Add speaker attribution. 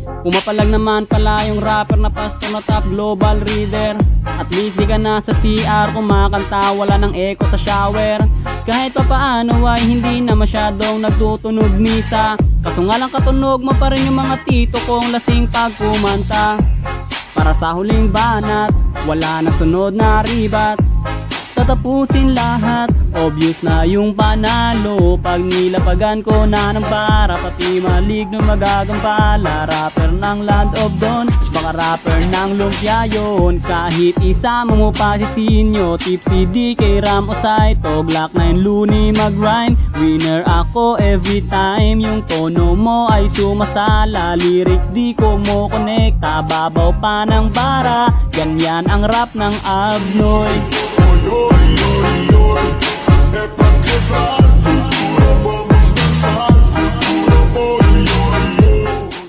Speaker 1: Pumapalag naman pala yung rapper na pastor na top global reader. At least di ka na sa CR kumakanta, wala ng echo sa shower. Kahit pa paano ay hindi na masyadong nagtutunog misa. Kaso nga lang katunog mo pa rin yung mga tito kong lasing pag kumanta. Para sa huling banat, wala na sunod na ribat. Tatapusin lahat, obvious na yung panalo. Pag nilapagan ko na ng para, pati maligno magagampala. Rapper ng Land of Dawn, baka rapper ng lumpia yun. Kahit isama mo pa si Sinyo, Tipsy, DK, Ram o Saito, Glock 9, Looney, mag-rhyme. Winner ako every time, yung tono mo ay sumasala. Lyrics di ko mo konekta, babaw pa ng bara. Ganyan ang rap ng Abnoy.
Speaker 2: Oi, oi, oi, oi, é pra quebrar.